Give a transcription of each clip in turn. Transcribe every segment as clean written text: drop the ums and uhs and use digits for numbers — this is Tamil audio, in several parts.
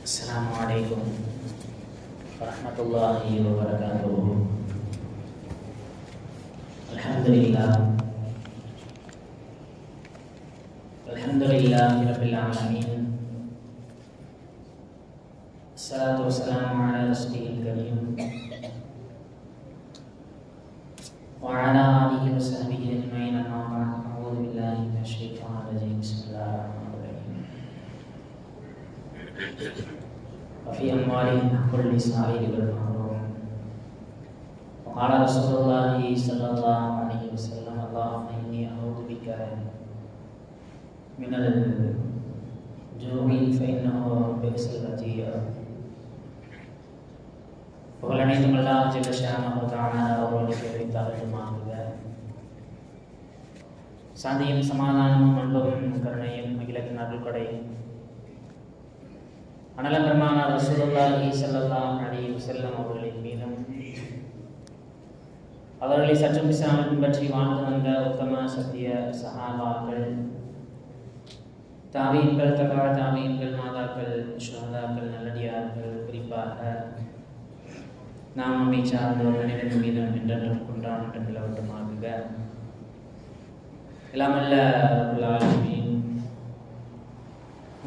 Assalamualaikum warahmatullahi wabarakatuh. Alhamdulillahirabbil alamin. Assalatu wassalamu ala rasulil karim wa ala alihi wa sahbihi ajma'in, amma ba'd. A'udzu billahi minasy syaithanir rajim. Bismillahirrahmanirrahim. وفي أموالهم حق للسائل والمحروم. وقال رسول الله صلى الله عليه وسلم: اللهم إني أعوذ بك من الجوع فإنه بئس الوجيع. புகழனைத்தும் அல்லாஹ் ஜல்ல ஷானஹு தஆலா அவர்களுக்கு உரித்தாகட்டுமாக. சாந்தியும் சமாதானமும் அன்பும் கருணையும் அகிலத்தின் அருள்கொடை அனலம் பெருமானார் ரசூலுல்லாஹி ஸல்லல்லாஹு அலைஹி வஸல்லம் அவர்களின் மீதும், அவர்களை சற்றும் பிசாமல் பின்பற்றி வாழ்ந்து வந்த உத்தம சத்திய சஹாபாக்கள், தாபீன்கள், தபா தாபீன்கள், மாதாக்கள், ஷுஹதாக்கள், நல்லடியார்கள், குறிப்பாக நாம் நம்மை சார்ந்தோர் அனைவரின் மீதும் என்றென்றும் கொண்டாட நிலவட்டுமாகுக. எல்லாமல்ல ரப்புல் ஆலமீன்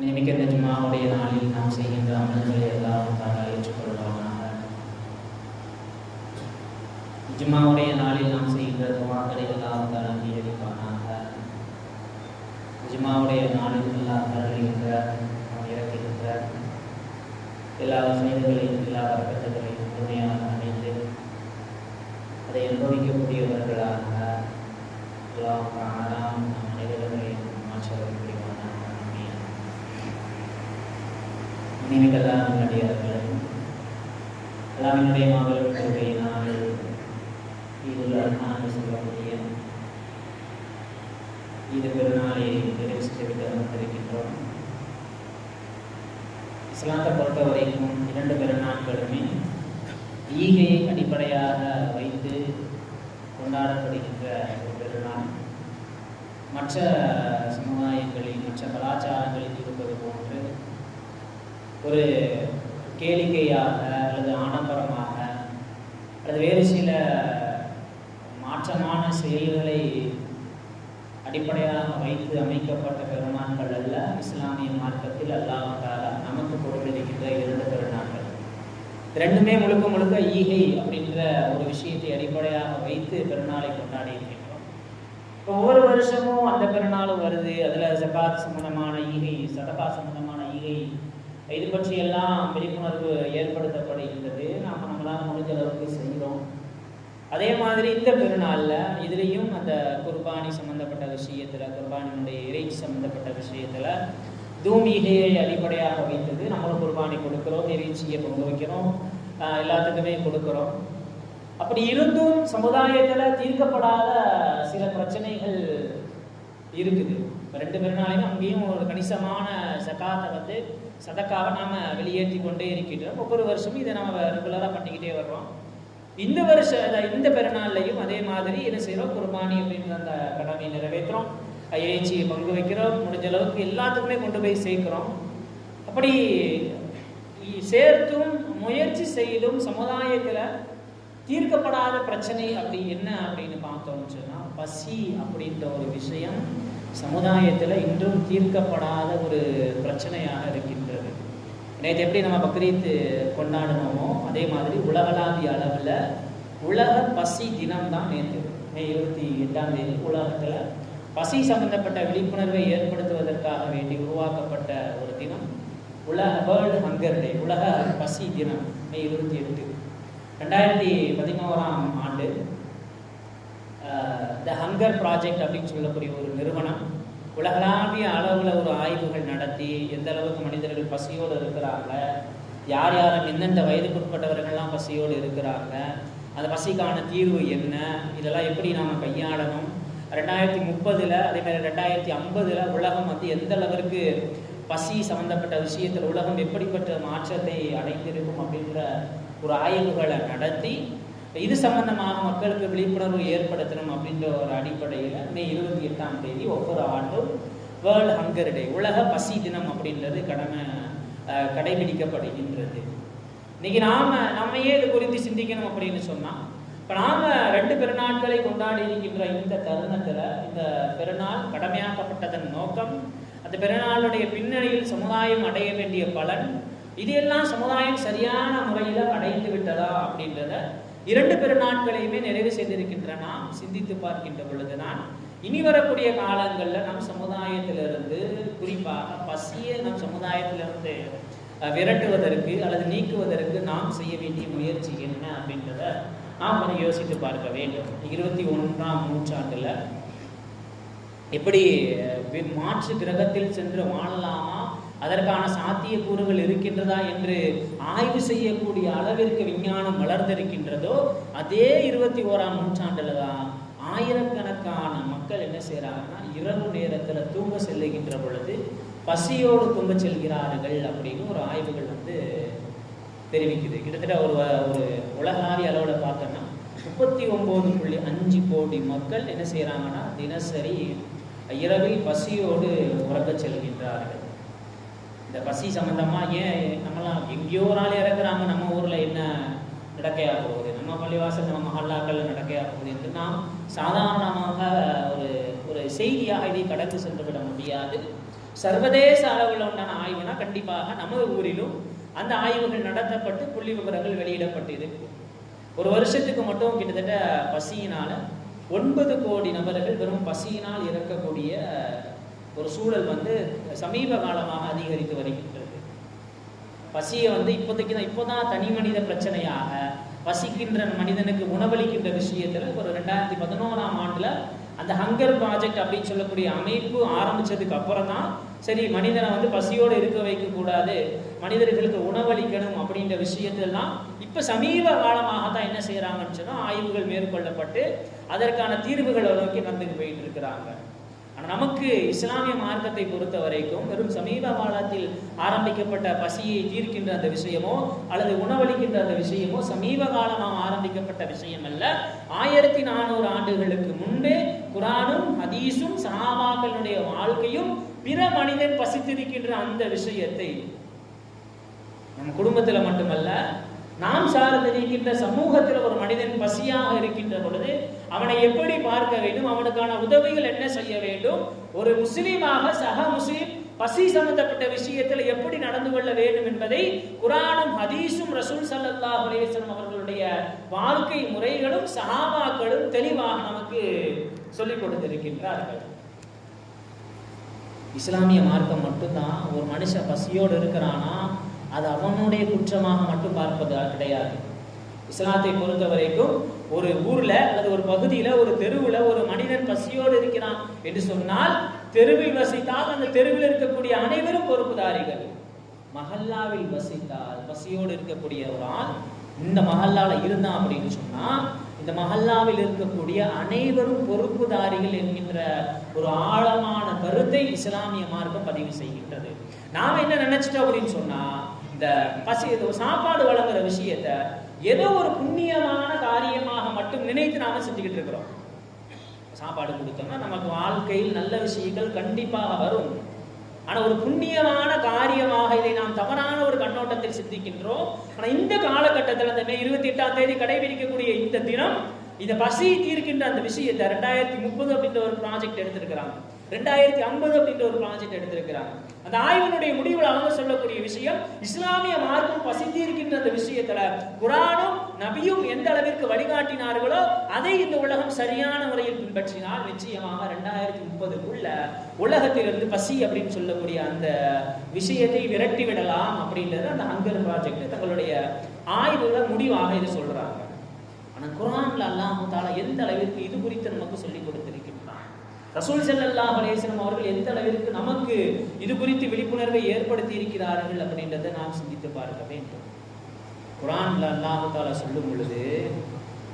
நியமிக்க இந்த ஜும்மாவுடைய நாளில் நாம் செய்கின்ற அமல்களை எல்லாம் தாராக ஏற்றுக்கொள்வானாக. ஜும்மாவுடைய நாளில் நாம் செய்கின்ற துஆக்களை எல்லாம் தாராக அங்கீகரிப்பானாக. ஜும்மாவுடைய நாளில் எல்லாம் தருகின்ற நாம் இறக்குகின்ற எல்லா செய்திகளையும் எல்லா வர்க்கங்களையும் முழுமையாக அடைந்து அதை அனுபவிக்கக்கூடியவர்களாக அல்லாஹ் தஆலா நம் அனைவர்களையும் மாற்றவர் புரிவானாக. நினைவுகளான நடிகார்கள் அல்லாஹ்வினுடைய மாபெரும் கிருபையினால் ஈதுல் அத்ஹா சொல்லக்கூடிய ஈது பெருநாளை நிறைவு செய்து அமர்ந்திருக்கின்றோம். இஸ்லாத்தை பொறுத்த வரைக்கும் இரண்டு பெருநாட்களுமே ஈகையை அடிப்படையாக வைத்து கொண்டாடப்படுகின்ற ஒரு பெருநாள். மற்ற சமுதாயங்களில் மற்ற கலாச்சாரங்களில் இருப்பது போன்று ஒரு கேளிக்கையாக அல்லது ஆடம்பரமாக அல்லது வேறு சில மாற்றமான செயல்களை அடிப்படையாக வைத்து அமைக்கப்பட்ட பெருநாட்கள் அல்ல. இஸ்லாமிய மார்க்கத்தில் அல்லாஹ் தஆலா நமக்கு கொடுத்திருக்கின்ற இரண்டு பெருநாட்கள் ரெண்டுமே முழுக்க முழுக்க ஈகை அப்படின்ற ஒரு விஷயத்தை அடிப்படையாக வைத்து பெருநாளை கொண்டாடி இருக்கின்றோம். இப்போ ஒவ்வொரு வருஷமும் அந்த பெருநாளும் வருது. அதில் ஜகாத் சம்பந்தமான ஈகை, சதகா சம்பந்தமான ஈகை, இது பற்றி எல்லாம் விழிப்புணர்வு ஏற்படுத்தப்படுகின்றது. நாம் நம்மளால் முடிஞ்ச அளவுக்கு செய்கிறோம். அதே மாதிரி இந்த பெருநாளில் இதுலேயும் அந்த குர்பானி சம்மந்தப்பட்ட விஷயத்தில், குர்பானினுடைய இறைச்சி சம்மந்தப்பட்ட விஷயத்தில் தூமீகையை அடிப்படையாக வைத்தது. நம்மளும் குர்பானி கொடுக்குறோம், இறைச்சியை பங்கு வைக்கிறோம், எல்லாத்துக்குமே கொடுக்குறோம். அப்படி இருந்தும் சமுதாயத்தில் தீர்க்கப்படாத சில பிரச்சனைகள் இருக்குது. ரெண்டு பெருநாளையும் அங்கேயும் ஒரு கணிசமான சகாத்தை சதக்காவை நாம் வெளியேற்றி கொண்டே இருக்கின்றோம். ஒவ்வொரு வருஷமும் இதை நம்ம ரெகுலராக பண்ணிக்கிட்டே வர்றோம். இந்த வருஷம் இந்த பெருநாள்லையும் அதே மாதிரி என்ன செய்கிறோம், குர்பானி அப்படின்ற அந்த கடமையை நிறைவேற்றுறோம், இறைச்சியை பங்கு வைக்கிறோம், முடிஞ்ச அளவுக்கு எல்லாத்துக்குமே கொண்டு போய் சேர்க்கிறோம். அப்படி சேர்த்தும் முயற்சி செய்தும் சமுதாயத்தில் தீர்க்கப்படாத பிரச்சனை அப்படி என்ன அப்படின்னு பார்த்தோம்னு சொன்னால், பசி அப்படின்ற ஒரு விஷயம் சமுதாயத்தில் இன்றும் தீர்க்கப்படாத ஒரு பிரச்சனையாக இருக்கின்றது. நேற்று எப்படி நம்ம பக்ரீத் கொண்டாடினோமோ அதே மாதிரி உலகளாவிய அளவில் உலக பசி தினம் தான் நேற்று மே 28 உலகத்தில் பசி சம்பந்தப்பட்ட விழிப்புணர்வை ஏற்படுத்துவதற்காக வேண்டி உருவாக்கப்பட்ட ஒரு தினம் வேர்ல்டு ஹங்கர் டே, உலக பசி தினம் மே 28. 2011ஆம் ஆண்டு த ஹங்கர் ப்ராஜெக்ட் அப்படின்னு சொல்லக்கூடிய ஒரு நிறுவனம் உலகளாவிய அளவில் ஒரு ஆய்வுகள் நடத்தி எந்த அளவுக்கு மனிதர்கள் பசியோடு இருக்கிறாங்க, யார் யாரும் எந்தெந்த வயதுக்குட்பட்டவர்கள்லாம் பசியோடு இருக்கிறாங்க, அந்த பசிக்கான தீர்வு என்ன, இதெல்லாம் எப்படி நாம் கையாளணும், 2030 அதே மாதிரி 2050 உலகம் எந்த அளவிற்கு பசி சம்மந்தப்பட்ட விஷயத்தில் உலகம் எப்படிப்பட்ட மாற்றத்தை அடைந்திருக்கும் அப்படின்ற ஒரு ஆய்வுகளை நடத்தி இது சம்பந்தமாக மக்களுக்கு விழிப்புணர்வு ஏற்படுத்தணும் அப்படின்ற ஒரு அடிப்படையில் மே 28 ஒவ்வொரு ஆண்டும் வேர்ல்டு ஹங்கர் டே, உலக பசி தினம் அப்படின்றது கடமை கடைபிடிக்கப்படுகின்றது. இன்னைக்கு நம்மையே இது குறித்து சிந்திக்கணும் அப்படின்னு சொன்னா, இப்ப நாம 2 பெருநாட்களை கொண்டாடி இருக்கின்ற இந்த தருணத்துல இந்த பெருநாள் கடமையாக்கப்பட்டதன் நோக்கம், அந்த பெருநாளுடைய பின்னணியில் சமுதாயம் அடைய வேண்டிய பலன், இது எல்லாம் சமுதாயம் சரியான முறையில அடைந்து விட்டதா அப்படின்றத 2 பெருநாட்களையுமே நிறைவு செய்திருக்கின்ற நாம் சிந்தித்து பார்க்கின்ற பொழுதுதான் இனி வரக்கூடிய காலங்களில் நம் சமுதாயத்திலிருந்து குறிப்பாக பசியை நம் சமுதாயத்திலிருந்து விரட்டுவதற்கு அல்லது நீக்குவதற்கு நாம் செய்ய வேண்டிய முயற்சி என்ன அப்படின்றத நாம் கொஞ்சம் யோசித்து பார்க்க வேண்டும். 21ஆம் நூற்றாண்டுல எப்படி மாற்று கிரகத்தில் சென்று வாழலாமா, அதற்கான சாத்தியக்கூறுகள் இருக்கின்றதா என்று ஆய்வு செய்யக்கூடிய அளவிற்கு விஞ்ஞானம் வளர்ந்திருக்கின்றதோ, அதே 21ஆம் நூற்றாண்டுல தான் ஆயிரக்கணக்கான மக்கள் என்ன செய்யறாங்கன்னா இரவு நேரத்துல தூங்க செல்லுகின்ற பொழுது பசியோடு தூங்க செல்கிறார்கள் அப்படின்னு ஒரு ஆய்வுகள் தெரிவிக்குது. கிட்டத்தட்ட ஒரு உலகாவிய அளவில் பார்த்தோம்னா 39.5 கோடி மக்கள் என்ன செய்யறாங்கன்னா தினசரி இரவில் பசியோடு உறக்க செல்கின்றார்கள். இந்த பசி சம்பந்தமா ஏன் நம்மளாம் எங்கேயோ ஒரு ஆள் இறக்குறாங்க, நம்ம ஊர்ல என்ன நடக்கையா போகுது, நம்ம பள்ளிவாசல் நம்ம மஹல்லாக்கள் நடக்கையா போகுது என்று நாம் சாதாரணமாக ஒரு செய்தியாக இதை கடந்து சென்று விட முடியாது. சர்வதேச அளவில் உண்டான ஆய்வுனா கண்டிப்பாக நமது ஊரிலும் அந்த ஆய்வுகள் நடத்தப்பட்டு புள்ளி விவரங்கள் வெளியிடப்பட்டு இருக்கு. ஒரு வருஷத்துக்கு மட்டும் கிட்டத்தட்ட பசியினால 9 கோடி நபர்கள் வெறும் பசியினால் இறக்கக்கூடிய ஒரு சூழல் சமீப காலமாக அதிகரித்து வருகின்றது. பசியை இப்போதான் தனி மனித பிரச்சனையாக பசிக்கின்ற மனிதனுக்கு உணவளிக்கின்ற விஷயத்துல ஒரு 2011ஆம் ஆண்டுல அந்த ஹங்கர் ப்ராஜெக்ட் அப்படின்னு சொல்லக்கூடிய அமைப்பு ஆரம்பிச்சதுக்கு அப்புறம் தான் சரி மனிதனை பசியோடு இருக்க வைக்க கூடாது, மனிதர்களுக்கு உணவளிக்கணும் அப்படின்ற விஷயத்தெல்லாம் இப்ப சமீப காலமாக தான் என்ன செய்யறாங்கன்னு சொன்னா ஆய்வுகள் மேற்கொள்ளப்பட்டு அதற்கான தீர்வுகளை நோக்கி நடந்து போயிட்டு இருக்கிறாங்க. ஆனால் நமக்கு இஸ்லாமிய மார்க்கத்தை பொறுத்த வரைக்கும் வெறும் சமீப காலத்தில் ஆரம்பிக்கப்பட்ட பசியை தீர்க்கின்ற அந்த விஷயமோ அல்லது உணவளிக்கின்ற அந்த விஷயமோ சமீப காலமாக ஆரம்பிக்கப்பட்ட விஷயம் அல்ல. 1400 ஆண்டுகளுக்கு முன்பே குரானும் ஹதீஸும் சஹாபாக்களுடைய வாழ்க்கையும் பிற மனிதன் பசித்திருக்கின்ற அந்த விஷயத்தை நம் குடும்பத்தில் மட்டுமல்ல நாம் சார்ந்திருக்கின்ற சமூகத்தில் ஒரு மனிதன் பசியாக இருக்கின்ற பொழுது அவனை எப்படி பார்க்க வேண்டும், அவனுக்கான உதவிகள் என்ன செய்ய வேண்டும், ஒரு முஸ்லீமாக சக முஸ்லீம் பசி சம்பந்தப்பட்ட விஷயத்தில் எப்படி நடந்து கொள்ள வேண்டும் என்பதை குரானும் ஹதீஸும் ரசூல் ஸல்லல்லாஹு அலைஹி வஸல்லம் அவர்களுடைய வாழ்க்கை முறைகளும் சஹாபாக்களும் தெளிவாக நமக்கு சொல்லிக் கொடுத்திருக்கின்றார்கள். இஸ்லாமிய மார்க்கம் மட்டும்தான் ஒரு மனுஷன் பசியோடு இருக்கிறானா அது அவனுடைய குற்றமாக மட்டும் பார்ப்பது கிடையாது. இஸ்லாத்தை பொறுத்த வரைக்கும் ஒரு ஊர்ல அல்லது ஒரு பகுதியில ஒரு தெருவுல ஒரு மனிதன் பசியோடு இருக்கிறான் என்று சொன்னால் தெருவில் வசித்தால் அந்த தெருவில் இருக்கக்கூடிய அனைவரும் பொறுப்புதாரிகள். மஹல்லாவில் வசித்தால் பசியோடு இருக்கக்கூடிய ஒரு ஆள் இந்த மஹல்லால இருந்தான் அப்படின்னு சொன்னா இந்த மஹல்லாவில் இருக்கக்கூடிய அனைவரும் பொறுப்புதாரிகள் என்கின்ற ஒரு ஆழமான கருத்தை இஸ்லாமிய மார்க்கம் பதிவு செய்கின்றது. நாம என்ன நினைச்சிட்டோம் அப்படின்னு சொன்னா இந்த பசி சாப்பாடு வழங்குற விஷயத்த ஏதோ ஒரு புண்ணியமான காரியமாக மட்டும் நினைத்து நாம செஞ்சுக்கிட்டு இருக்கிறோம். சாப்பாடு கொடுத்தோம்னா நமக்கு வாழ்க்கையில் நல்ல விஷயங்கள் கண்டிப்பாக வரும். ஆனா ஒரு புண்ணியமான காரியமாக இதை நாம் தவறான ஒரு கண்ணோட்டத்தில் சிந்திக்கின்றோம். ஆனா இந்த காலகட்டத்தில் அந்த மே 28ஆம் தேதி கடைபிடிக்கக்கூடிய இந்த தினம் இந்த பசி தீர்க்கின்ற அந்த விஷயத்தை 2030 அப்படின்ற ஒரு ப்ராஜெக்ட் எடுத்திருக்கிறாங்க, 2050 அப்படின்ற ஒரு ப்ராஜெக்ட் எடுத்திருக்கிறாங்க. அந்த ஆய்வினுடைய முடிவில் அவங்க சொல்லக்கூடிய விஷயம் இஸ்லாமிய மார்க்கம் பசி தீர்க்கின்ற அந்த விஷயத்துல குரானும் நபியும் எந்த அளவிற்கு வழிகாட்டினார்களோ அதை இந்த உலகம் சரியான முறையில் பின்பற்றினால் நிச்சயமாக 2030க்குள்ள உலகத்திலிருந்து பசி அப்படின்னு சொல்லக்கூடிய அந்த விஷயத்தை விரட்டி விடலாம் அப்படின்றது அந்த ஹங்கர் ப்ராஜெக்ட் தங்களுடைய ஆய்வுல முடிவாக இது சொல்றாங்க. ஆனால் குர்ஆன்ல அல்லாஹ் தஆலா எந்த அளவிற்கு இது குறித்து நமக்கு சொல்லிக் கொடுத்திருக்கின்றான், ரசூல் ஸல்லல்லாஹு அலைஹி வஸல்லம் அவர்கள் எந்த அளவிற்கு நமக்கு இது குறித்து விழிப்புணர்வை ஏற்படுத்தி இருக்கிறார்கள் அப்படின்றத நாம் சிந்தித்து பார்க்க வேண்டும். குர்ஆன்ல அல்லாஹ் தஆலா சொல்லும் பொழுது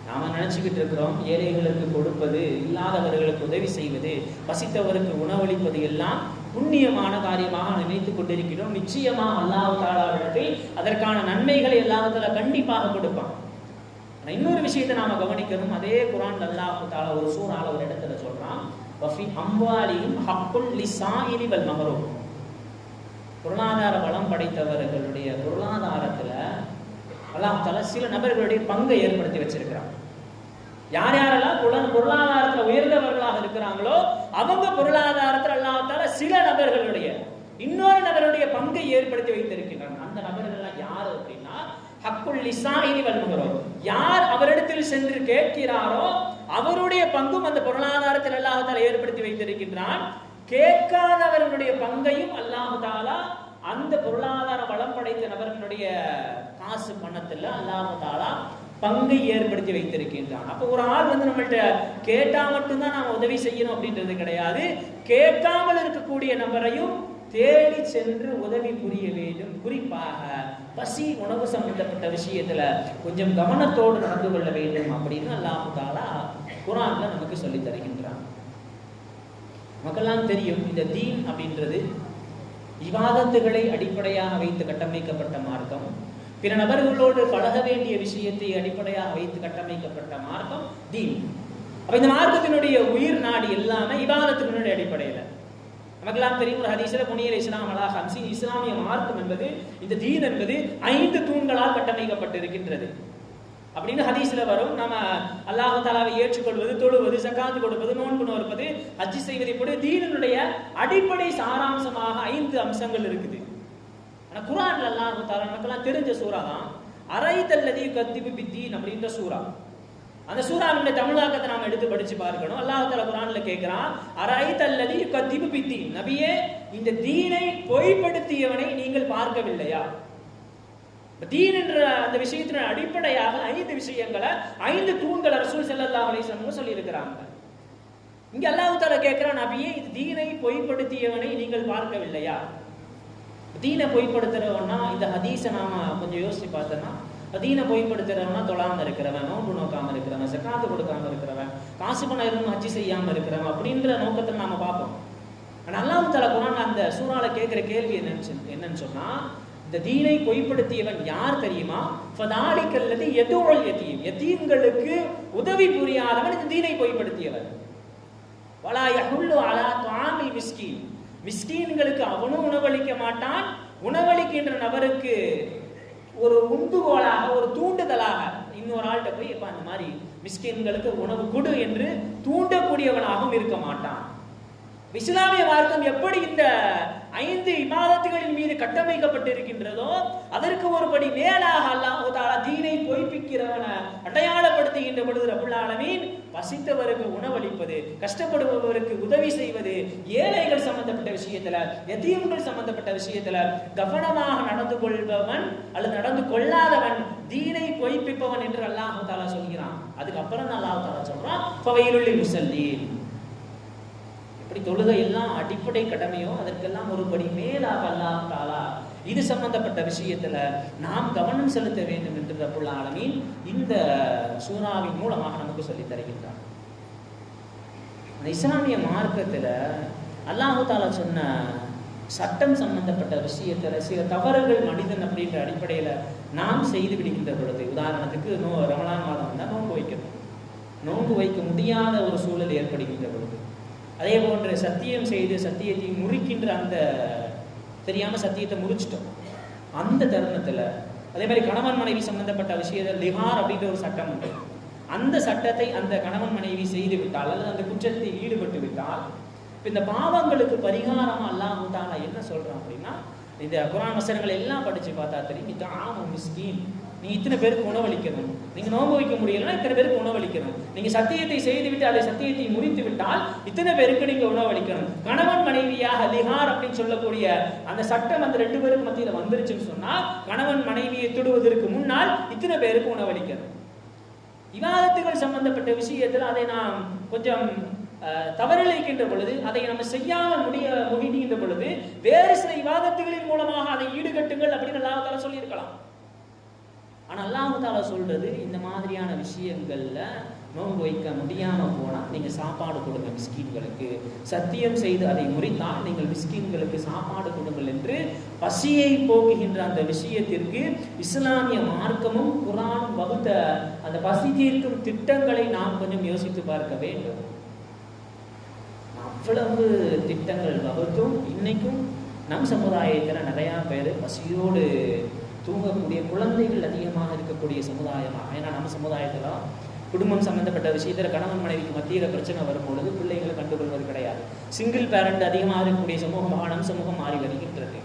நாம நினைச்சுக்கிட்டு இருக்கிறோம் ஏழைகளுக்கு கொடுப்பது, இல்லாதவர்களுக்கு உதவி செய்வது, பசித்தவருக்கு உணவளிப்பது எல்லாம் புண்ணியமான காரியமாக நினைத்துக் கொண்டிருக்கிறோம். நிச்சயமாக அல்லாஹ் தஆலாவிடத்தில் அதற்கான நன்மைகளை அல்லாஹ் தஆலா கண்டிப்பாக கொடுப்பான். இன்னொரு விஷயத்தை நாம கவனிக்கணும். அதே குர்ஆன் அல்லாஹ் தஆலா ஒரு சூறால ஒரு இடத்துல சொல்றான், வஃபி அம்வாலிஹிம் ஹக்குல் லிஸாயிலி வல் மஹ்ரூம். பொருளாதார வளம் படைத்தவர்களுடைய பொருளாதாரத்துல அல்லாஹ் தஆலா சில நபர்களுடைய பங்கை ஏற்படுத்தி வச்சிருக்கிறான். யார் யாரெல்லாம் பொருளாதாரத்துல உயர்ந்தவர்களாக இருக்கிறாங்களோ அவங்க பொருளாதாரத்துல அல்லாஹ் தஆலா சில நபர்களுடைய இன்னொரு நபருடைய பங்கை ஏற்படுத்தி வைத்திருக்கிறான். அந்த நபர்கள் எல்லாம் யாரு அப்படின்னா ஹக்குல் லிசாயினி வல் முஹ்ரம். யார் அவரிடத்தில் சென்று கேட்கிறாரோ அவருடைய பங்கும் அந்த பொருளாதாரத்தில் அல்லாஹ் தஆலா ஏற்படுத்தி வைத்திருக்கின்றான். கேட்காதவர்களுடைய பங்கையும் அல்லாஹ் தஆலா அந்த பொருளாதார வளம் படைத்த நபர்களுடைய காசு பணத்துல அல்லாஹ் தஆலா பங்கை ஏற்படுத்தி வைத்திருக்கின்றான். அப்போ ஒரு ஆள் நம்மள்ட்ட கேட்டா மட்டும்தான் நாம உதவி செய்யணும் அப்படின்றது கிடையாது. கேட்காமல் இருக்கக்கூடிய நபரையும் தேடி சென்று உதவி புரிய வேண்டும். குறிப்பாக பசி உணவு சம்பந்தப்பட்ட விஷயத்துல கொஞ்சம் கவனத்தோடு நடந்து கொள்ள வேண்டும் அப்படின்னு அல்லாஹ் தஆலா குர்ஆன்ல நமக்கு சொல்லி தருகின்றான். நமக்கெல்லாம் தெரியும் இந்த தீன் அப்படின்றது இபாதத்துகளை அடிப்படையாக வைத்து கட்டமைக்கப்பட்ட மார்க்கம். பிற நபர்களோடு பழக வேண்டிய விஷயத்தை அடிப்படையாக வைத்து கட்டமைக்கப்பட்ட மார்க்கம் தீன். அப்ப இந்த மார்க்கத்தினுடைய உயிர் நாடி எல்லாமே இபாதத்தினுடைய அடிப்படையில. நமக்கெல்லாம் தெரியும் ஒரு ஹதீஸ்ல புனியல் இஸ்லாம் அலா ஹம்சி, இஸ்லாமிய மார்க்கம் என்பது இந்த தீன் என்பது 5 தூண்களால் கட்டமைக்கப்பட்டிருக்கின்றது அப்படின்னு ஹதீஸ்ல வரும். நம்ம அல்லாஹ் தஆலாவை ஏற்றுக்கொள்வது, தொழுவது, ஜகாத் கொடுப்பது, நோன்பு நோற்பது, ஹஜ் செய்வது, இப்படி தீனுடைய அடிப்படை சாராம்சமாக 5 அம்சங்கள் இருக்குது. ஆனா குர்ஆன்ல அல்லாஹ் தஆலா நமக்கெல்லாம் தெரிஞ்ச சூரா தான் அரைதல்லதி கத்திபு பித்தீன் அப்படின்ற சூரா. அந்த சூராவுடைய தமிழாக்கத்தை நாம எடுத்து படிச்சு பார்க்கணும். அல்லாஹ் தஆலா குர்ஆன்ல கேக்குறான், அரைதல்லதி கத்திபு பித்தீன், நபியே இந்த தீனை பொய்ப்படுத்தியவனை நீங்கள் பார்க்கவில்லையா? தீன் என்ற அந்த விஷயத்தின் அடிப்படையாக 5 விஷயங்களை 5 தூண்களை ரசூல் ஸல்லல்லாஹு அலைஹி வஸல்லம் சொல்லி இருக்கிறாங்க. இங்க அல்லாஹ் தஆலா கேக்குறான், நபியே இது தீனை பொய்ப்படுத்தியவனை நீங்கள் பார்க்கவில்லையா? தீனை பொய்ப்படுத்துறவன்னா இந்த ஹதீஸை நாம கொஞ்சம் யோசிச்சு பார்த்தோம்னா தீனை பொய்ப்படுத்துறவனா தொழாம இருக்கிறவன், நோன்பு நோக்காம இருக்கிறவன், ஜகாத் கொடுக்காம இருக்கிறவன், காசு பணம் இருந்து ஹஜ் செய்யாம இருக்கிறவன் அப்படின்ற நோக்கத்தில் நாம பார்ப்போம். ஆனா அல்லாஹ் தஆலா குர்ஆன்ல அந்த சூறால கேட்கிற கேள்வி என்னன்னு சொன்னா, இந்த தீனை பொய்ப்படுத்தியவன் யார் தெரியுமா? ஃபதாலிகல்லதி யதுல் யதீம், யதீம்களுக்கு உதவி புரியாதவன் இந்த தீனை பொய்ப்படுத்தியவன். வலா யஹுல்லு அலா துஆமில் மிஸ்கீன், மிஸ்கீன்களுக்கு அவனும் உணவளிக்க மாட்டான், உணவளிக்கின்ற நபருக்கு ஒரு உந்துகோலாக ஒரு தூண்டுதலாக இன்னொரு ஆள்கிட்ட போய் இப்ப அந்த மாதிரி மிஸ்கீன்களுக்கு உணவு கொடு என்று தூண்டக்கூடியவனாகவும் இருக்க மாட்டான். இஸ்லாமிய மார்க்கம் எப்படி இந்த 5 இபாதத்துகளின் மீது கட்டமைக்கப்பட்டிருக்கின்றதோ அதற்கு ஒருபடி மேலாக அல்லாஹ் தஆலா தீனை பொய்ப்பிக்கிறவனை அடையாளப்படுத்துகின்ற பொழுது ரப்புல் ஆலமீன் பசித்தவருக்கு உணவளிப்பது, கஷ்டப்படுபவருக்கு உதவி செய்வது, ஏழைகள் சம்பந்தப்பட்ட விஷயத்துல, யதீம்கள் சம்பந்தப்பட்ட விஷயத்துல கவனமாக நடந்து கொள்பவன் அல்லது நடந்து கொள்ளாதவன் தீனை பொய்ப்பிப்பவன் என்று அல்லாஹ் தஆலா சொல்கிறான். அதுக்கப்புறம் அல்லாஹ் தஆலா சொல்றான், ஃபவைலுல் முஸல்லீன். தொழுகை எல்லாம் அடிப்படை கடமையோ அதற்கெல்லாம் ஒருபடி மேலாக அல்லாஹ் தஆலா இது சம்பந்தப்பட்ட விஷயத்துல நாம் கவனம் செலுத்த வேண்டும் என்று ரப்புல் ஆலமீன் இந்த சூராவின் மூலமாக நமக்கு சொல்லி தருகின்றார். இஸ்லாமிய மார்க்கத்துல அல்லாஹ் தஆலா சொன்ன சட்டம் சம்பந்தப்பட்ட விஷயத்துல சில தவறுகள் மனிதன் அப்படின்ற அடிப்படையில நாம் செய்து விடுகின்ற பொழுது, உதாரணத்துக்கு ரமலான் மாதம் வந்தா நோன்பு வைக்கணும், நோன்பு வைக்க முடியாத ஒரு சூழல் ஏற்படுகின்ற பொழுது, அதே போன்று சத்தியம் செய்து சத்தியத்தை முறிக்கின்ற அந்த தெரியாம சத்தியத்தை முறிச்சிட்டோம் அந்த தருணத்துல, அதே மாதிரி கணவன் மனைவி சம்பந்தப்பட்ட விஷயத்தில் லிஹார் அப்படின்ற ஒரு சட்டம் உண்டு. அந்த சட்டத்தை அந்த கணவன் மனைவி செய்து விட்டால் அல்லது அந்த குற்றத்தில் ஈடுபட்டு விட்டால் இந்த பாவங்களுக்கு பரிகாரமா அல்லாஹ் தஆலா என்ன சொல்றான் அப்படின்னா, இந்த குர்ஆன் வசனங்கள் எல்லாம் படிச்சு பார்த்தா தெரியும், இதாமு மிஸ்கீன், நீங்க இத்தனை பேருக்கு உணவளிக்கணும், நீங்க நோன்பு வைக்க முடியலன்னா இத்தனை பேருக்கு உணவளிக்கணும், நீங்க சத்தியத்தை செய்துவிட்டு அதை சத்தியத்தை முறித்து விட்டால் இத்தனை பேருக்கு நீங்க உணவளிக்கணும். கணவன் மனைவியாக லிஹார் அப்படின்னு சொல்லக்கூடிய அந்த சட்டம் அந்த 2 பேருக்கு மத்தியில வந்துருச்சுன்னு சொன்னா கணவன் மனைவியை தொடுவதற்கு முன்னால் இத்தனை பேருக்கு உணவளிக்கணும். இபாதத்துகள் சம்பந்தப்பட்ட விஷயத்தில் அதை நாம் கொஞ்சம் தவறிழைக்கின்ற பொழுது, அதை நம்ம செய்யாமல் முடிகின்ற பொழுது வேறு சில இபாதத்துகளின் மூலமாக அதை ஈடுகட்டுங்கள் அப்படின்னு அல்லாஹ் தஆலா சொல்லி இருக்கலாம். ஆனா அல்லாஹ் தஆலா சொல்றது, இந்த மாதிரியான விஷயங்கள்ல நோன்பு வைக்க முடியாம போனா நீங்க சாப்பாடு கொடுங்க மிஸ்கீன்களுக்கு, சத்தியம் செய்து அதை முறித்தால் நீங்கள் மிஸ்கீன்களுக்கு சாப்பாடு கொடுங்கள் என்று பசியை போக்குகின்ற அந்த விஷயத்திற்கு இஸ்லாமிய மார்க்கமும் குர்ஆனும் வகுத்த அந்த பசி தீர்க்கும் திட்டங்களை நாம் கொஞ்சம் யோசித்து பார்க்க வேண்டும். அவ்வளவு திட்டங்கள் வகுத்தும் இன்னைக்கும் நம் சமுதாயத்துல நிறைய பேர் பசியோடு தூங்கக்கூடிய குழந்தைகள் அதிகமாக இருக்கக்கூடிய சமுதாயமாக. ஏன்னா நம்ம சமுதாயத்தில் குடும்பம் சம்பந்தப்பட்ட விஷயத்தில் கணவன் மனைவிக்கு மத்தியில் பிரச்சனை வரும்பொழுது பிள்ளைகளை கண்டுகொள்வது கிடையாது. சிங்கிள் பேரண்ட் அதிகமாக இருக்கக்கூடிய சமூகமாக நம் சமூகம் மாறி வருகின்றது.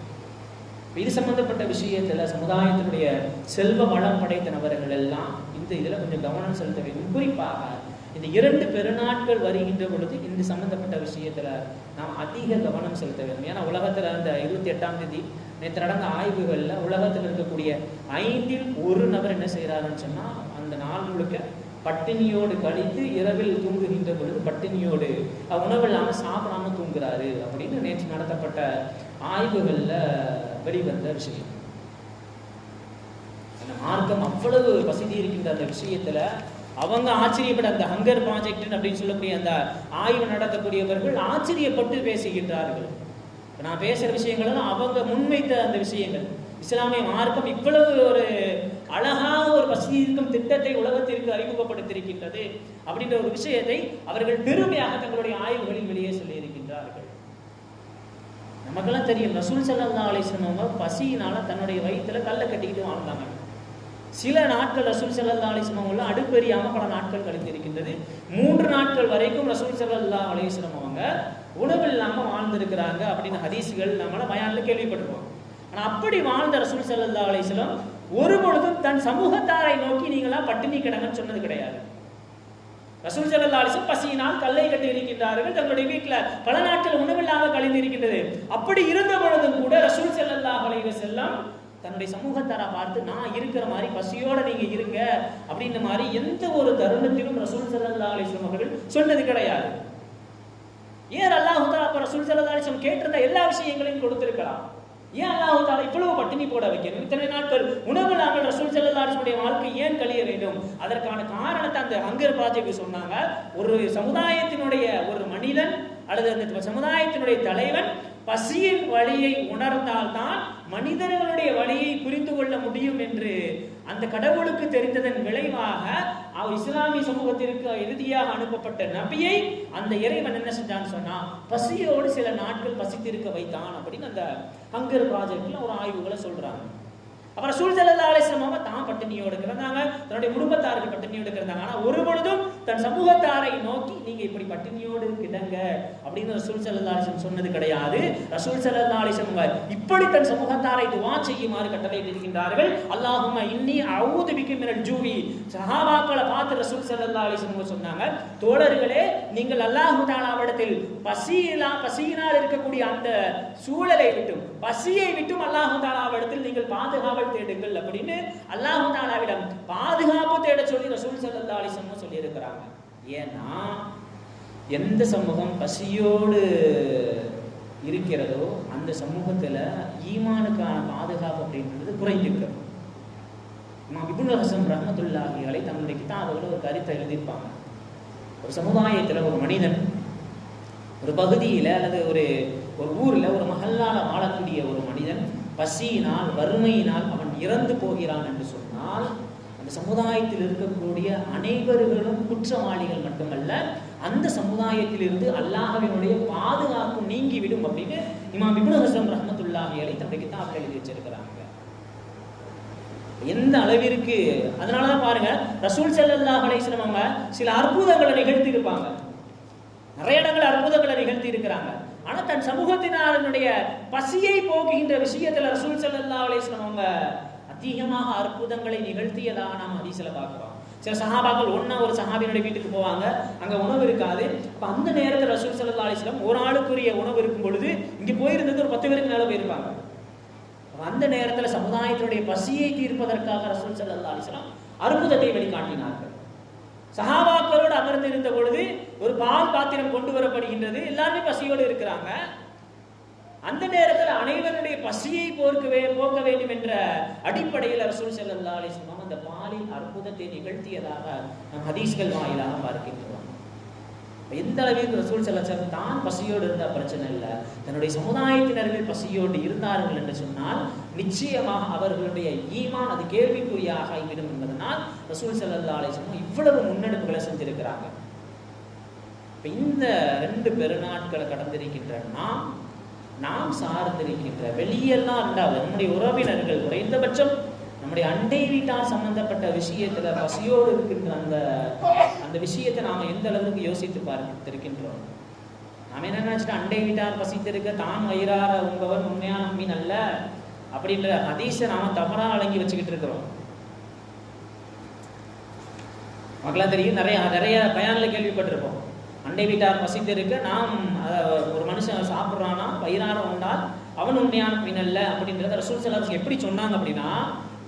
இது சம்பந்தப்பட்ட விஷயத்துல சமுதாயத்தினுடைய செல்வ வளம் படைத்த நபர்கள் எல்லாம் இந்த இதுல கொஞ்சம் கவனம் செலுத்த வேண்டும். குறிப்பாக இந்த 2 பெருநாட்கள் வருகின்ற பொழுது இந்த சம்பந்தப்பட்ட விஷயத்துல நாம் அதிக கவனம் செலுத்த வேண்டும். ஏன்னா உலகத்துல அந்த 28ஆம் தேதி நேற்று நடந்த ஆய்வுகள்ல உலகத்தில் இருக்கக்கூடிய 5இல் 1 நபர் என்ன செய்யறாருன்னு சொன்னா அந்த நாள் முழுக்க பட்டினியோடு கழித்து இரவில் தூங்குகின்ற பொழுது பட்டினியோடு உணவு இல்லாமல் சாப்பிடாம தூங்குறாரு அப்படின்னு நேற்று நடத்தப்பட்ட ஆய்வுகள்ல வெளிவந்த விஷயம். அந்த மார்க்கம் அவ்வளவு வசதி இருக்கின்ற அந்த விஷயத்துல அவங்க ஆச்சரியப்பட அந்த ஹங்கர் ப்ராஜெக்ட் அப்படின்னு சொல்லக்கூடிய அந்த ஆய்வு நடத்தக்கூடியவர்கள் ஆச்சரியப்பட்டு பேசுகின்றார்கள். நான் பேசுற விஷயங்கள் அவங்க முன்வைத்த அந்த விஷயங்கள். இஸ்லாமிய மார்க்கம் இவ்வளவு ஒரு அழகாக ஒரு பசி இருக்கும் திட்டத்தை உலகத்திற்கு அறிமுகப்படுத்தியிருக்கின்றது அப்படின்ற ஒரு விஷயத்தை அவர்கள் பெருமையாக தங்களுடைய ஆய்வுகளில் வெளியே சொல்லி இருக்கின்றார்கள். நமக்கெல்லாம் தெரியும் ரசூல் ஸல்லல்லாஹு அலைஹி வஸல்லம் பசியினால தன்னுடைய வயிற்றுல கல்லை கட்டிக்கிட்டு வாழ்ந்தாங்க. சில நாட்கள் ரசூல் ஸல்லல்லாஹு அலைஹி வஸல்லம் அடுப்பெரியாம பல நாட்கள் கழிந்திருக்கின்றது. 3 நாட்கள் வரைக்கும் ரசூல் ஸல்லல்லாஹு அலைஹி வஸல்லம் அவங்க உணவு இல்லாம வாழ்ந்திருக்கிறாங்க அப்படின்னு ஹதீஸ்கள் நம்மள பயான்ல கேள்விப்பட்டிருக்கோம். ஆனா அப்படி வாழ்ந்த ரசூல் ஸல்லல்லாஹு அலைஹி வஸல்லம் ஒரு பொழுதும் தன் சமூகத்தாரை நோக்கி நீங்களா பட்டினி கிடங்கன்னு சொன்னது கிடையாது. ரசூல் ஸல்லல்லாஹு அலைஹி வஸல்லம் பசியினால் கல்லை கட்டி இருக்கின்றார்கள். தங்களுடைய வீட்டுல பல நாட்கள் உணவில்லாம கழிந்து இருக்கின்றது. அப்படி இருந்த பொழுதும் கூட ரசூல் ஸல்லல்லாஹு அலைஹி வஸல்லம் தன்னுடைய சமூகத்தாரை பார்த்து நான் இருக்கிற மாதிரி பசியோட நீங்க இருங்க அப்படின்ற மாதிரி எந்த ஒரு தருணத்திலும் ரசூல் ஸல்லல்லாஹு அலைஹி வஸல்லம் அவர்கள் சொன்னது கிடையாது. ஏன் அல்லாஹ் தஆலா அப்ப ரசூல் ஸல்லல்லாஹு அலைஹி வஸல்லம் கேட்டிருந்த எல்லா விஷயங்களையும் கொடுத்திருக்கலாம். ஏன் அல்லாஹ் தஆலா இவ்வளவு பட்டினி போட வைக்கணும்? இத்தனை நாட்கள் உணவு இல்லாமல் ரசூல் ஸல்லல்லாஹு அலைஹி வஸல்லம் வாழ்க்கை ஏன் கழிய வேண்டும்? அதற்கான காரணத்தை அந்த ஹங்கர் ப்ராஜெக்ட் சொன்னாங்க. ஒரு சமுதாயத்தினுடைய ஒரு மனிதன் அல்லது அந்த சமுதாயத்தினுடைய தலைவன் பசியின் வழியை உணர்ந்தால்தான் மனிதர்களுடைய வழியை புரிந்து கொள்ள முடியும் என்று அந்த கடவுளுக்கு தெரிந்ததன் விளைவாக இஸ்லாமிய சமூகத்திற்கு இறுதியாக அனுப்பப்பட்ட நபியை அந்த இறைவன் என்ன செஞ்சான்னு சொன்னா பசியோடு சில நாட்கள் பசித்திருக்க வைத்தான் அப்படின்னு அந்த ஹங்கர் ப்ராஜெக்ட்ல ஒரு ஆய்வுகளை சொல்றாங்க. அப்புறம் ரசூல் ஸல்லல்லாஹு அலைஹி வஸல்லம் தான் பட்டினியோடு கிடந்தாங்க, தன்னுடைய குடும்பத்தாருக்கு பட்டினியோடு கிடந்தாங்க. ஆனா ஒரு பொழுதும் தன் சமூகத்தாரை நோக்கி நீங்க இப்படி பட்டினியோடு கிடங்க அப்படின்னு ரசூல் ஸல்லல்லாஹு அலைஹி வஸல்லம் சொன்னது கிடையாது. ரசூல் ஸல்லல்லாஹு அலைஹி வஸல்லம் இப்படி தன் சமூகத்தாரை துஆ செய்யுமாறு கட்டளையிட்டிருக்கின்றார்கள். அல்லாஹும்ம இன்னி அஊது பிக மினல் ஜூவி. சஹாபாக்களை பார்த்து ரசூல் ஸல்லல்லாஹு அலைஹி வஸல்லம் சொன்னாங்க, தோழர்களே நீங்கள் அல்லாஹ் தஆலாவிடத்தில் பசியினால் இருக்கக்கூடிய அந்த சூழலை விட்டும் பசியை விட்டும் அல்லாஹ் தஆலாவிடத்தில் நீங்கள் பாதுகாப்பு தேடுங்கள் அப்படின்னு அல்லாஹ் தஆலாவிடம் பாதுகாப்பு தேட சொல்லி ரசூல் ஸல்லல்லாஹு அலைஹி வஸல்லம் சொல்லி இருக்கிறாங்க. ஏன்னா எந்த சமூகம் பசியோடு இருக்கிறதோ அந்த சமூகத்துல ஈமானுக்கான பாதுகாப்பு அப்படின்றது குறைந்திருக்கிறது. இமாம் இப்னு ஹஸம் ரஹ்மத்துல்லாஹி அலைஹி தன்னுடைய கிதாபுல ஒரு கருத்தை எழுதியிருப்பாங்க. ஒரு சமுதாயத்துல ஒரு மனிதன் ஒரு பகுதியில அல்லது ஒரு ஊர்ல ஒரு மஹல்லால வாழக்கூடிய ஒரு மனிதன் பசியினால் வறுமையினால் அவன் இறந்து போகிறான் என்று சொன்னால் அந்த சமுதாயத்தில் இருக்கக்கூடிய அனைவர்களும் குற்றவாளிகள் மட்டுமல்ல, அந்த சமுதாயத்திலிருந்து அல்லாஹ்வினுடைய பாதுகாப்பு நீங்கிவிடும் அப்படின்னு இமாம் இப்னு ஹஸம் ரஹ்மத்துல்லாஹி அலைஹி தன்னுடைய கிதாபில் எழுதி வச்சிருக்கிறாங்க. எந்த அளவிற்கு, அதனாலதான் பாருங்க ரசூல் ஸல்லல்லாஹு அலைஹி வஸல்லம் அவங்க சில அற்புதங்களை நிகழ்த்தி இருப்பாங்க, நிறைய இடங்கள் அற்புதங்களை நிகழ்த்தி இருக்கிறாங்க. ஆனா தன் சமூகத்தினருடைய பசியை போக்குகின்ற விஷயத்துல ரசூல் ஸல்லல்லாஹு அலைஹி வஸல்லம் அவங்க அதிகமாக அற்புதங்களை நிகழ்த்தியதாக நாம் ஹதீஸ்ல பார்க்கிறோம். சில சஹாபாக்கள் ஒரு சஹாபியினுடைய வீட்டுக்கு போவாங்க, அங்க உணவு இருக்காது. அப்ப அந்த நேரத்தில் ரசூல் ஸல்லல்லாஹு அலைஹி வஸல்லம் ஒரு ஆளுக்குரிய உணவு இருக்கும் பொழுது இங்க போயிருந்தது ஒரு 10 பேருக்கு மேல போயிருப்பாங்க. அந்த நேரத்தில் சமுதாயத்தினுடைய பசியை தீர்ப்பதற்காக ரசூல் ஸல்லல்லாஹு அலைஹி வஸல்லம் அற்புதத்தை வெளிக்காட்டினார்கள். சஹாபாக்களோடு அமர்ந்து இருந்த பொழுது ஒரு பால் பாத்திரம் கொண்டு வரப்படுகின்றது, எல்லாருமே பசியோடு இருக்கிறாங்க. அந்த நேரத்தில் அனைவருடைய பசியை போக்க வேண்டும் என்ற அடிப்படையில் ரசூல் ஸல்லல்லாஹு அலைஹி வஸல்லம் அந்த பாலில் அற்புதத்தை நிகழ்த்தியதாக நம் ஹதீஸ்கள் வாயிலாக பார்க்கின்றோம். எந்த அளவிற்கு ரசூல் ஸல்லல்லாஹு அலைஹி வஸல்லம் தான் பசியோடு இருந்தா பிரச்சனை இல்லை, தன்னுடைய சமுதாயத்தினர்கள் பசியோடு இருந்தார்கள் என்று சொன்னால் நிச்சயமாக அவர்களுடைய ஈமான் அது கேள்விக்குறியாக ஆகிவிடும் என்பதனால் ரசூல் ஸல்லல்லாஹு அலைஹி வஸல்லம் இவ்வளவு முன்னெடுப்புகளை செஞ்சிருக்கிறாங்க. இந்த 2 பெருநாட்களை கடந்திருக்கின்ற நாம் நாம் சார்ந்திருக்கின்ற வெளியெல்லாம் ரெண்டாவது நம்முடைய உறவினர்கள், குறைந்தபட்சம் நம்முடைய அண்டை வீட்டார் சம்பந்தப்பட்ட விஷயத்துல பசியோடு இருக்கின்ற அந்த விஷயத்தை நாம எந்த அளவுக்கு யோசித்து பார்த்திருக்கின்றோம். நாம என்ன நினைச்சிட்டு அண்டை வீட்டார் பசித்திருக்க தான் வயிறார உங்கவன் உண்மையான மீன் அல்ல அப்படின்ற ஹதீஸை நாம தவறா அடங்கி வச்சுக்கிட்டு இருக்கிறோம். மக்களா தெரியும், நிறைய பயான்ல கேள்விப்பட்டிருப்போம். அண்டை வீட்டார் பசித்திருக்க நாம் ஒரு மனுஷன் சாப்பிட்றான்னா வயிறார உண்டால் அவன் உண்மையான மீன் அல்ல அப்படின்றத ரசூல் ஸல்லல்லாஹு அலைஹி வஸல்லம் எப்படி சொன்னாங்க அப்படின்னா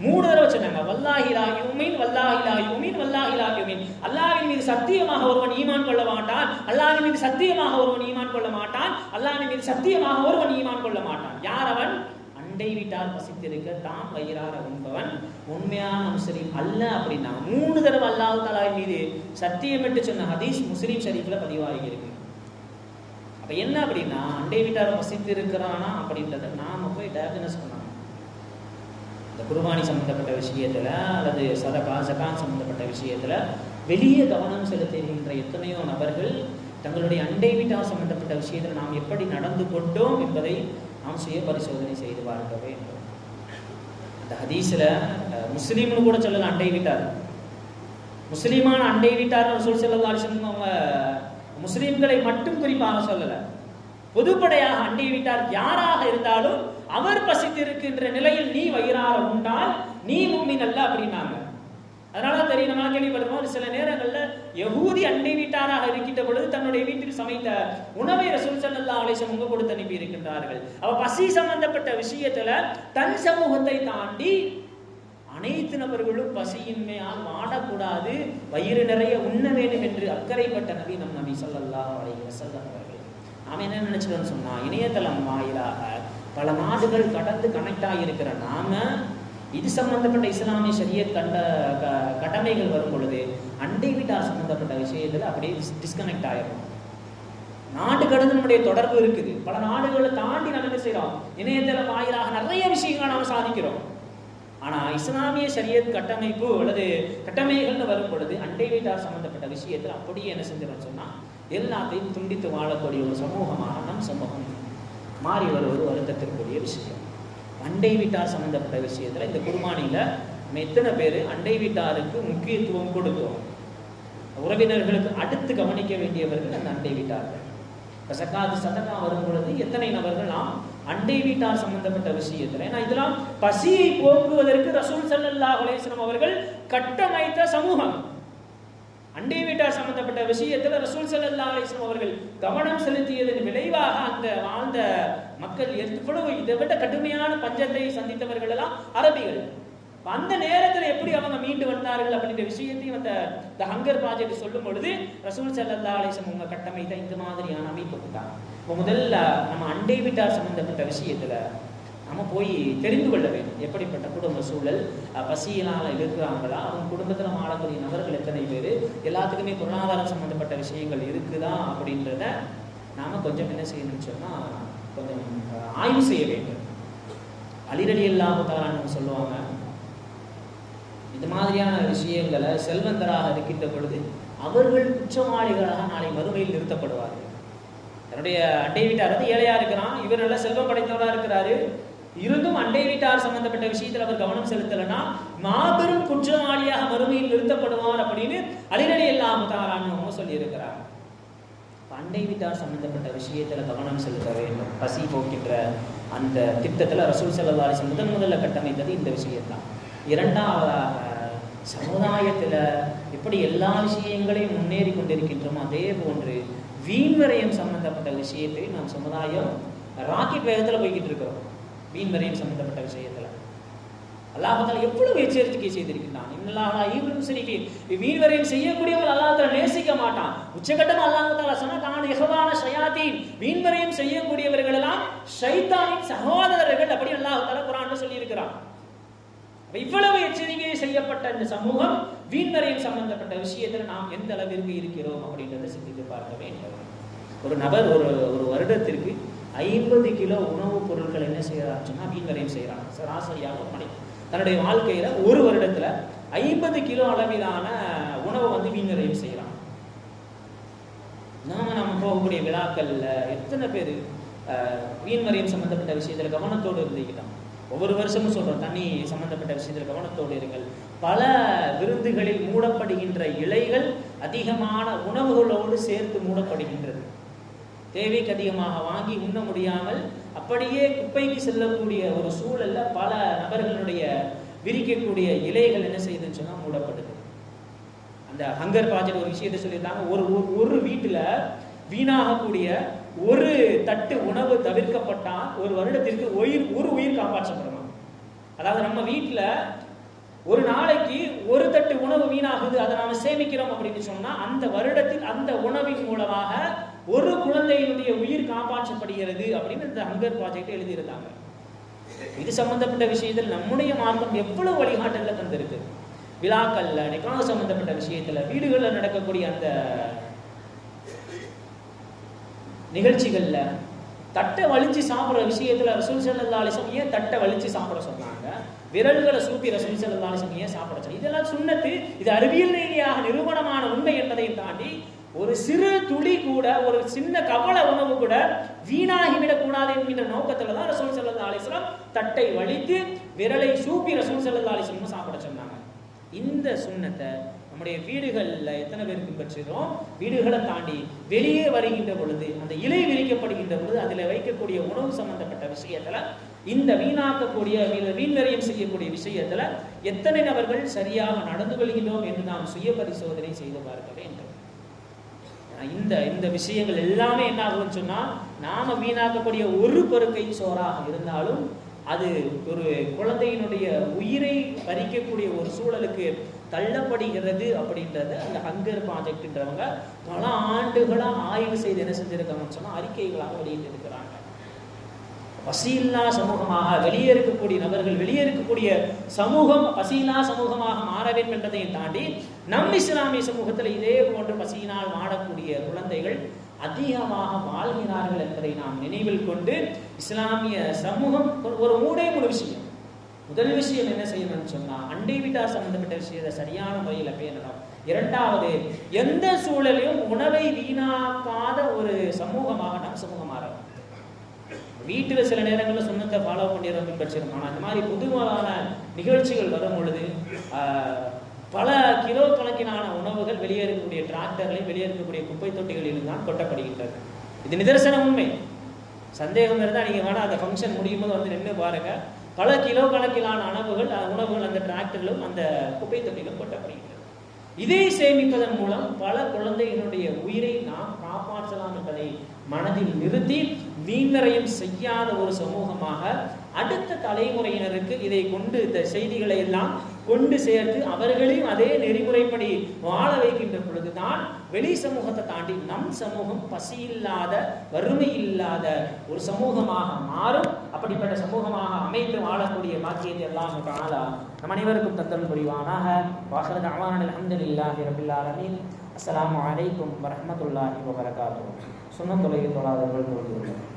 3 தடவை சொன்னாங்க. வல்லாஹி லா யுமின், வல்லாஹி லா யுமின், வல்லாஹி லா யுமின். அல்லாஹ்வின் மீது சத்தியமாக ஒருவன் ஈமான் கொள்ள மாட்டான், அல்லாஹ்வின் மீது சத்தியமாக ஒருவன் ஈமான் கொள்ள மாட்டான், அல்லாஹ்வின் மீது சத்தியமாக ஒருவன் ஈமான் கொள்ள மாட்டான். யார் அவன்? அண்டை வீட்டார் பசித்திருக்க தான் வயிறார உண்பவன் உண்மையான முஸ்லிம் அல்ல அப்படின்னா 3 தடவை அல்லாஹ் தஆலா மீது சத்தியமிட்டு சொன்ன ஹதீஸ் முஸ்லிம் ஷரீஃப்ல பதிவாகி இருக்கு. அப்ப என்ன அப்படின்னா அண்டை வீட்டார் பசித்திருக்கிறானா அப்படின்றத நாம போய் டயக்னோஸ் பண்ணணும். இந்த குர்பானி சம்பந்தப்பட்ட விஷயத்துல அல்லது சதகா ஜகாத் சம்பந்தப்பட்ட விஷயத்துல வெளியே கவனம் செலுத்துகின்ற எத்தனையோ நபர்கள் தங்களுடைய அண்டை வீட்டார் சம்பந்தப்பட்ட விஷயத்தில் நாம் எப்படி நடந்து கொண்டோம் என்பதை நாம் சுய பரிசோதனை செய்து பார்க்க வேண்டும். அந்த ஹதீஸ்ல முஸ்லீம்னு கூட சொல்லல, அண்டை வீட்டார், முஸ்லீமான அண்டை வீட்டார் ரசூல் ஸல்லல்லாஹு அலைஹி வஸல்லம் அவங்க முஸ்லீம்களை மட்டும் குறிப்பாக சொல்லல, பொதுப்படையாக அண்டை வீட்டார் யாராக இருந்தாலும் அவர் பசித்திருக்கின்ற நிலையில் நீ வயிறார உண்டால் நீ முஃமின் அல்ல அப்படின்னாங்க. அதனால தெரியும், நம்ம கேள்விப்படுறோம் சில நேரங்கள்ல யஹூதி அண்டை வீட்டாராக இருக்கின்ற பொழுது தன்னுடைய வீட்டில் சமைத்த உணவை ரசூல் ஸல்லல்லாஹு அலைஹி வஸல்லம் கொடுத்து அனுப்பி இருக்கின்றார்கள். அவ பசி சம்பந்தப்பட்ட விஷயத்துல தன் சமூகத்தை தாண்டி அனைத்து நபர்களும் பசியின்மையால் வாடக்கூடாது, வயிறு நிறைய உண்ண வேண்டும் என்று அக்கறைப்பட்ட நபி நம் நபி ஸல்லல்லாஹு அலைஹி வஸல்லம் அவர்கள். நாம என்ன நினைச்சிட்டோம்னு சொன்னா இணையதளம் வாயிலாக பல நாடுகள் கடந்து கனெக்ட் ஆகியிருக்கிற நாம இது சம்பந்தப்பட்ட இஸ்லாமிய ஷரியத் கடமைகள் வரும் பொழுது அண்டை வீட்டார் சம்பந்தப்பட்ட விஷயத்துல அப்படியே டிஸ்கனெக்ட் ஆயிடும். நாடு கடந்து நம்முடைய தொடர்பு இருக்குது, பல நாடுகளை தாண்டி நம்ம என்ன செய்யறோம், இணையதளம் வாயிலாக நிறைய விஷயங்களை நாம சாதிக்கிறோம். ஆனா இஸ்லாமிய ஷரியத் கட்டமைப்பு அல்லது கட்டமைகள்னு வரும் பொழுது அண்டை வீட்டார் சம்பந்தப்பட்ட விஷயத்துல அப்படியே என்ன செஞ்சிடும் சொன்னா எல்லாத்தையும் துண்டித்து வாழக்கூடிய ஒரு சமூகமாக நம் சமூகம் மாறி வருவது வருத்தத்திற்குரிய விஷயம். அண்டை வீட்டார் சம்பந்தப்பட்ட விஷயத்துல இந்த குர்பானியில நம்ம எத்தனை பேர் அண்டை வீட்டாருக்கு முக்கியத்துவம் கொடுத்தோம்? உறவினர்களுக்கு அடுத்து கவனிக்க வேண்டியவர்கள் அந்த அண்டை வீட்டார்கள். இப்ப சக்காத்து சதகா வரும் பொழுது எத்தனை நபர்கள் நாம் அண்டை வீட்டார் சம்பந்தப்பட்ட விஷயத்துல, ஏன்னா இதெல்லாம் பசியை போக்குவதற்கு ரசூல் ஸல்லல்லாஹு அலைஹி வஸல்லம் அவர்கள் கட்டமைத்த சமூகம். அண்டை வீட்டார் சம்பந்தப்பட்ட விஷயத்துல ரசூல் ஸல்லல்லாஹு அலைஹி வஸல்லம் அவர்கள் கவனம் செலுத்தியதன் விளைவாக அந்த வாழ்ந்த மக்கள் எவ்வளவு இதை விட கடுமையான பஞ்சத்தை சந்தித்தவர்கள் எல்லாம் அரபிகள். அந்த நேரத்தில் எப்படி அவங்க மீண்டு வந்தார்கள் அப்படின்ற விஷயத்தையும் அந்த ஹங்கர் ப்ராஜெக்ட் சொல்லும் பொழுது ரசூல் ஸல்லல்லாஹு அலைஹி வஸல்லம் அவங்க கட்டமைத்த இந்த மாதிரியான அமைப்பு தான். இப்போ முதல்ல நம்ம அண்டை வீட்டார் சம்பந்தப்பட்ட விஷயத்துல நம்ம போய் தெரிந்து கொள்ள வேண்டும். எப்படிப்பட்ட குடும்ப சூழல், பசியினால் இருக்கிறாங்களா, அவங்க குடும்பத்தில் வாழக்கூடிய நபர்கள் எத்தனை பேர், எல்லாத்துக்குமே பொருளாதாரம் சம்பந்தப்பட்ட விஷயங்கள் இருக்குதா அப்படின்றத நாம் கொஞ்சம் என்ன செய்யணும்னு சொன்னால் கொஞ்சம் ஆய்வு செய்ய வேண்டும். அலி ரலியல்லாஹு தஆலா அன்ஹு சொல்லுவாங்க, இந்த மாதிரியான விஷயங்களை செல்வந்தராக இருக்கின்ற பொழுது அவர்கள் குற்றவாளிகளாக நாளை மறுமையில் நிறுத்தப்படுவார்கள். தன்னுடைய அண்டை வீட்டார் வந்து ஏழையா இருக்கிறான், இவர் நல்ல செல்வம் படைத்தவராக இருக்கிறாரு, இருந்தும் அண்டை வீட்டார் சம்பந்தப்பட்ட விஷயத்தில் அவர் கவனம் செலுத்தலைன்னா மாபெரும் குற்றவாளியாக மறுமையில் நிறுத்தப்படுவார் அப்படின்னு அலி ரலியல்லாஹு தஆலா அன்ஹு சொல்லி இருக்கிறார். அண்டை வீட்டார் சம்பந்தப்பட்ட விஷயத்துல கவனம் செலுத்த வேண்டும். பசி போக்கின்ற அந்த திட்டத்துல ரசூல் ஸல்லல்லாஹு அலைஹி வஸல்லம் முதல்ல கட்டமைத்தது இந்த விஷயம்தான். இரண்டாவதாக சமுதாயத்துல எப்படி எல்லா விஷயங்களையும் முன்னேறி கொண்டிருக்கின்றோமோ அதே போன்று வீண்வரையம் சம்பந்தப்பட்ட விஷயத்தை நாம் சமுதாயம் ராக்கெட் வேகத்துல போய்கிட்டு இருக்கிறோம். வீண்வரையம் சம்பந்தப்பட்ட விஷயத்துல அல்லாஹ் தஆலா எவ்வளவு எச்சரிக்கை செய்திருக்கிறான். இன்னல்லாஹ் ஈபுல் முஸ்லிமீன், வீண்வரையம் செய்யக்கூடியவர்கள் அல்லாஹ் தஆலா நேசிக்க மாட்டான். உச்சகட்டமா அல்லாஹ் தஆலா சொன்னா தான் இஹ்வான ஷயாத்தீன், வீண்வரையம் செய்யக்கூடியவர்கள் எல்லாம் ஷைத்தானின் சகோதரர்கள் அப்படி அல்லாஹ் தஆலா குர்ஆன்ல சொல்லி இருக்கிறான். இவ்வளவு எச்சரிக்கை செய்யப்பட்ட இந்த சமூகம் வீண்வரையம் சம்பந்தப்பட்ட விஷயத்துல நாம் எந்த அளவிற்கு இருக்கிறோம் அப்படின்றத சிந்தித்து பார்க்க வேண்டும். ஒரு நபர் ஒரு வருடத்திற்கு 50 கிலோ உணவுப் பொருட்கள் என்ன செய்யறான்னு சொன்னா வீண்வரையம் செய்யறாங்க. சராசரியாக ஒரு மனிதன் தன்னுடைய வாழ்க்கையில ஒரு வருடத்துல 50 கிலோ அளவிலான உணவை வந்து வீண்வரையம் செய்யறான். நம்ம போகக்கூடிய விழாக்கள்ல எத்தனை பேர் வீண் வரையும் சம்பந்தப்பட்ட விஷயத்தில் கவனத்தோடு இருந்துக்கிட்டோம். ஒவ்வொரு வருஷமும் சொல்கிறோம், தண்ணி சம்பந்தப்பட்ட விஷயத்தில் கவனத்தோடு இருங்கள். பல விருந்துகளில் மூடப்படுகின்ற இலைகள் அதிகமான உணவுகளோடு சேர்த்து மூடப்படுகின்றது. தேவைக்கு அதிகமாக வாங்கி உண்ண முடியாமல் அப்படியே குப்பைக்கு செல்லக்கூடிய ஒரு சூழல்ல பல நபர்களுடைய விரிக்கக்கூடிய இலைகள் என்ன செய்யுதுன்னு சொன்னா மூடப்படுது. அந்த ஹங்கர் ப்ராஜெக்ட் ஒரு விஷயத்தை சொல்லியிருந்தாங்க. ஒரு வீட்டுல வீணாகக்கூடிய ஒரு தட்டு உணவு தவிர்க்கப்பட்டால் ஒரு வருடத்திற்கு ஒரு உயிர் காப்பாற்றப்படணும். அதாவது நம்ம வீட்டுல ஒரு நாளைக்கு ஒரு தட்டு உணவு வீணாகுது, அதை நாம சேமிக்கிறோம் அப்படின்னு சொன்னா அந்த வருடத்தில் அந்த உணவின் மூலமாக ஒரு குழந்தையினுடைய உயிர் காப்பாற்றப்படுகிறது அப்படின்னு இந்த ஹங்கர் ப்ராஜெக்ட் எழுதியிருந்தாங்க. இது சம்பந்தப்பட்ட விஷயத்தில் நம்முடைய மார்க்கம் எவ்வளவு வழிகாட்டல தந்திருக்கு. விழாக்கள்ல நிக்காஹ் சம்பந்தப்பட்ட விஷயத்துல வீடுகளில் நடக்கக்கூடிய அந்த நிகழ்ச்சிகள்ல தட்டை வலிச்சு சாப்பிட்ற விஷயத்துல ரசூல் ஸல்லல்லாஹு அலைஹி வஸல்லம் ஏன் தட்டை வலிச்சு சாப்பிட சொன்னாங்க? விரல்களை சூப்பி ரசூல் ஸல்லல்லாஹு அலைஹி வஸல்லம் ஏன் சாப்பிட சொன்னாங்க? இதெல்லாம் சுன்னத்து. இது அறிவியல் ரீதியாக நிரூபணமான உண்மை என்பதையும் தாண்டி ஒரு சிறு துளி கூட, ஒரு சின்ன கவல உணவு கூட வீணாகிவிடக் கூடாது என்கின்ற நோக்கத்துல தான் ரசூல் ஸல்லல்லாஹு அலைஹி வஸல்லம் தட்டை வலித்து விரலை சூப்பி ரசூல் ஸல்லல்லாஹு அலைஹி வஸல்லம் சாப்பிட சொன்னாங்க. இந்த சுன்னத்தை நம்முடைய வீடுகளில் எத்தனை பேர் பின்பற்றுகிறோம்? வீடுகளை தாண்டி வெளியே வருகின்ற பொழுது, அந்த இலை விரிக்கப்படுகின்ற பொழுது அதில் வைக்கக்கூடிய உணவு சம்பந்தப்பட்ட விஷயத்துல, இந்த வீணாக்கக்கூடிய வீண்வரையம் செய்யக்கூடிய விஷயத்துல எத்தனை நபர்கள் சரியாக நடந்து கொள்கின்றோம் என்று நாம் சுய பரிசோதனை செய்து பார்க்க வேண்டும். இந்த விஷயங்கள் எல்லாமே என்ன ஆகும்னு சொன்னா, நாம வீணாக்கக்கூடிய ஒரு பருக்கை சோறாக இருந்தாலும் அது ஒரு குழந்தையினுடைய உயிரை பறிக்கக்கூடிய ஒரு சூழலுக்கு தள்ளப்படுகிறது அப்படின்றத அந்த ஹங்கர் ப்ராஜெக்ட்ன்றவங்க பல ஆண்டுகளா ஆய்வு செய்து என்ன செஞ்சிருக்காங்கன்னு சொன்னா அறிக்கைகளாக வெளியிட்டு இருக்கிறாங்க. பசியில்லா சமூகமாக வெளியே இருக்கக்கூடிய நபர்கள், வெளியே இருக்கக்கூடிய சமூகம் பசியில்லா சமூகமாக மாற வேண்டும் என்பதையும் தாண்டி நம் இஸ்லாமிய சமூகத்தில் இதே போன்று பசியினால் வாடக்கூடிய குழந்தைகள் அதிகமாக வாழ்கிறார்கள் என்பதை நாம் நினைவில் கொண்டு இஸ்லாமிய சமூகம் ஒரு மூணு விஷயம். முதல் விஷயம் என்ன செய்யணும்னு சொன்னா, அண்டை வீட்டார் சம்பந்தப்பட்ட விஷயத்தை சரியான முறையில் பேணணும். இரண்டாவது, எந்த சூழலையும் உணவை வீணாக்காத ஒரு சமூகமாக நம் சமூகம் மாறணும். வீட்டில் சில நேரங்களில் சுண்ணத்தை ஃபாலோ பண்ணிடுறோம், பின்பற்றிடும். ஆனால் இந்த மாதிரி பொதுவான நிகழ்ச்சிகள் வரும் பொழுது பல கிலோ கணக்கிலான உணவுகள் வெளியே இருக்கக்கூடிய டிராக்டர்களில், வெளியே இருக்கக்கூடிய குப்பை தொட்டிகளில் தான் கொட்டப்படுகின்றது. இது நிதர்சன உண்மை. சந்தேகம் இருந்தால் நீங்கள் வேணால் அந்த ஃபங்க்ஷன் முடியும் போது வந்து நின்று பாருங்க. பல கிலோ கணக்கிலான உணவுகள் அந்த டிராக்டரிலும் அந்த குப்பை தொட்டிலும் கொட்டப்படுகின்றது. இதை சேமிப்பதன் மூலம் பல குழந்தைகளுடைய உயிரை நாம் காப்பாற்றலாம் என்பதை மனதில் நிறுத்தி வீண்வரையும் செய்யாத ஒரு சமூகமாக அடுத்த தலைமுறையினருக்கு இதை கொண்டு இந்த செய்திகளை எல்லாம் கொண்டு சேர்த்து அவர்களையும் அதே நெறிமுறைப்படி வாழ வைக்கின்ற பொழுதுதான் வெளி சமூகத்தை தாண்டி நம் சமூகம் பசி இல்லாத, வறுமை இல்லாத ஒரு சமூகமாக மாறும். அப்படிப்பட்ட சமூகமாக அமைத்து வாழக்கூடிய பாக்கியத்தை எல்லாம் தஆலா நம் அனைவருக்கும் தந்தல் புரிவானாக. வாஹிரு தஅவானா அல்ஹம்துலில்லாஹி ரப்பில் ஆலமீன். அஸ்ஸலாமு அலைக்கும் வரஹ்மத்துல்லாஹி வபரகாத்துஹு. சுன்னத்துல் தொழாதவர்கள்